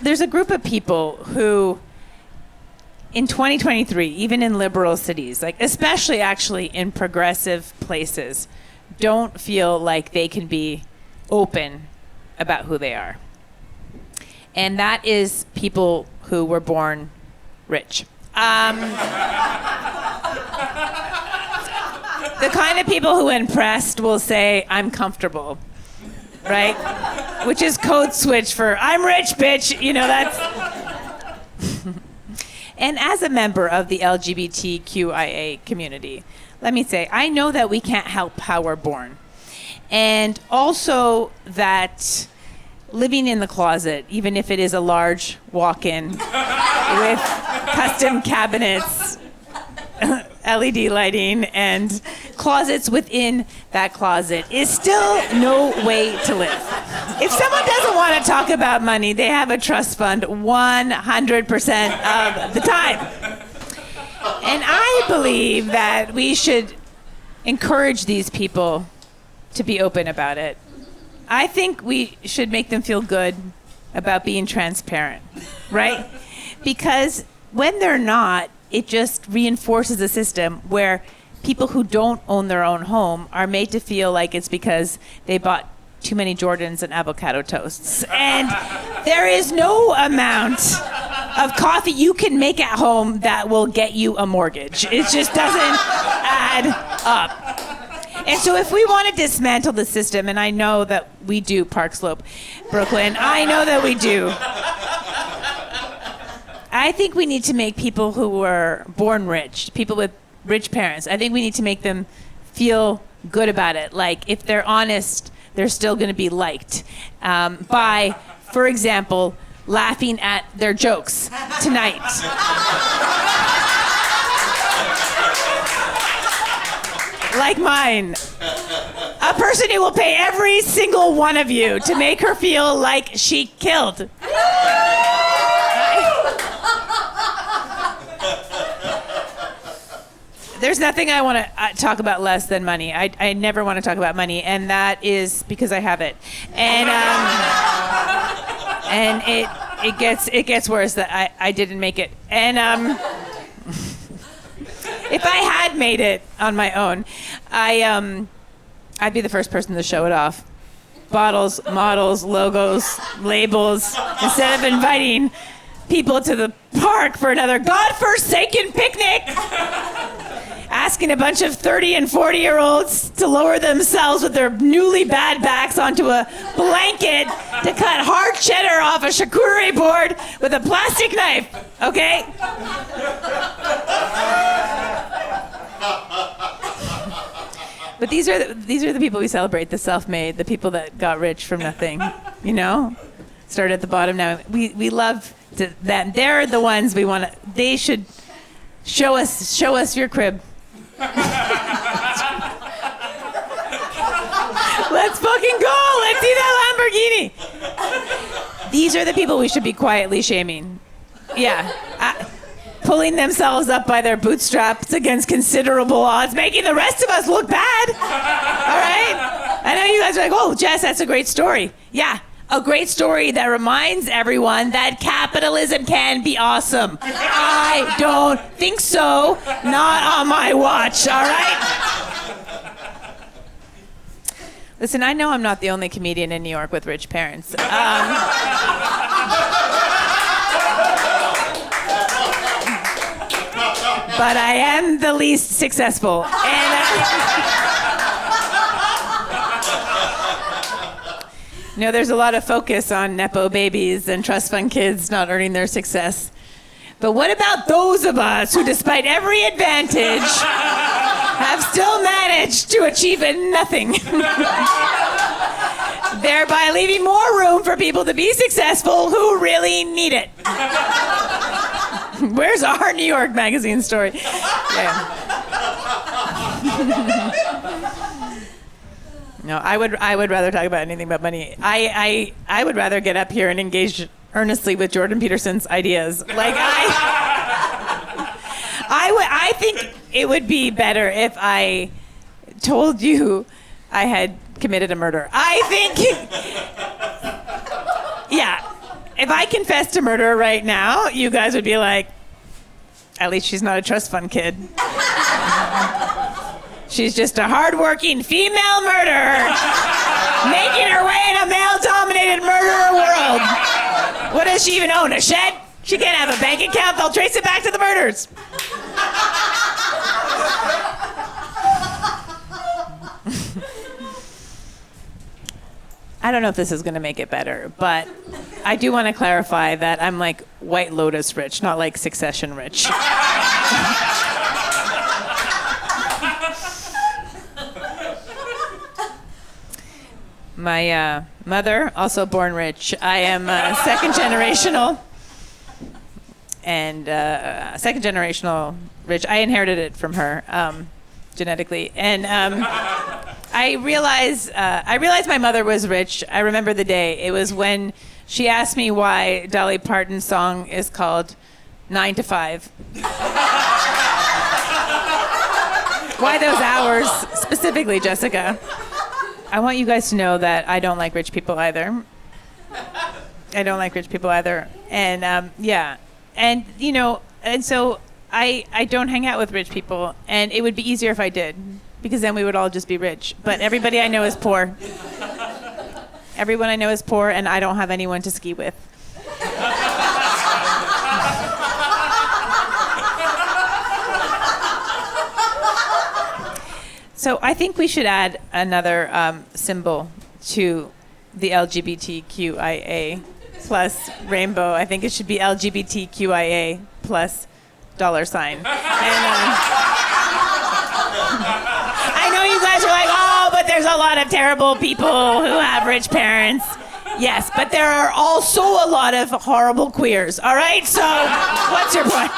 there's a group of people who, in 2023, even in liberal cities, like especially actually in progressive places, don't feel like they can be open about who they are. And that is people who were born rich. The kind of people who, when pressed, will say, I'm comfortable, right? Which is code switch for, I'm rich, bitch. You know, that's... And as a member of the LGBTQIA community, let me say, I know that we can't help how we're born. And also that living in the closet, even if it is a large walk-in with custom cabinets, LED lighting, and closets within that closet, is still no way to live. If someone doesn't want to talk about money, they have a trust fund 100% of the time. And I believe that we should encourage these people to be open about it. I think we should make them feel good about being transparent, right? Because when they're not, it just reinforces a system where people who don't own their own home are made to feel like it's because they bought too many Jordans and avocado toasts. And there is no amount of coffee you can make at home that will get you a mortgage. It just doesn't add up. And so if we want to dismantle the system, and I know that we do, Park Slope, Brooklyn, I know that we do. I think we need to make people who were born rich, people with rich parents, I think we need to make them feel good about it. Like, if they're honest, they're still going to be liked by, for example, laughing at their jokes tonight. Like mine. A person who will pay every single one of you to make her feel like she killed. There's nothing I want to talk about less than money. I never want to talk about money, and that is because I have it. And it gets worse that I didn't make it. And if I had made it on my own, I'd be the first person to show it off. Bottles, models, logos, labels. Instead of inviting people to the park for another godforsaken picnic, asking a bunch of 30 and 40-year-olds to lower themselves with their newly bad backs onto a blanket to cut hard cheddar off a charcuterie board with a plastic knife, okay? But these are the people we celebrate, the self-made, the people that got rich from nothing, you know? Started at the bottom now. We love them. They're the ones we want to, they should show us your crib. Let's fucking go. Let's see that Lamborghini. These are the people we should be quietly shaming. Yeah. Pulling themselves up by their bootstraps against considerable odds, making the rest of us look bad. All right? I know you guys are like, oh, Jess, that's a great story. Yeah. A great story that reminds everyone that capitalism can be awesome. I don't think so. Not on my watch, all right? Listen, I know I'm not the only comedian in New York with rich parents. But I am the least successful. You know, there's a lot of focus on Nepo babies and trust fund kids not earning their success. But what about those of us who, despite every advantage, have still managed to achieve nothing? Thereby leaving more room for people to be successful who really need it. Where's our New York Magazine story? Yeah. No, I would rather talk about anything but money. I would rather get up here and engage earnestly with Jordan Peterson's ideas. Like I think it would be better if I told you I had committed a murder. I think, yeah. if I confessed to murder right now, you guys would be like, at least she's not a trust fund kid. She's just a hardworking female murderer making her way in a male-dominated murderer world. What does she even own, a shed? She can't have a bank account. They'll trace it back to the murders. I don't know if this is going to make it better, but I do want to clarify that I'm like White Lotus rich, not like Succession rich. My mother, also born rich. I am second generational rich. I inherited it from her genetically, and I realized my mother was rich. I remember the day. It was when she asked me why Dolly Parton's song is called 9 to 5. Why those hours specifically, Jessica? I want you guys to know that I don't like rich people either. I don't like rich people either. And yeah. And, you know, and so I don't hang out with rich people. And it would be easier if I did, because then we would all just be rich. But everybody I know is poor. Everyone I know is poor, and I don't have anyone to ski with. So I think we should add another symbol to the LGBTQIA plus rainbow. I think it should be LGBTQIA plus $sign. And, I know you guys are like, oh, but there's a lot of terrible people who have rich parents. Yes, but there are also a lot of horrible queers, all right? So what's your point?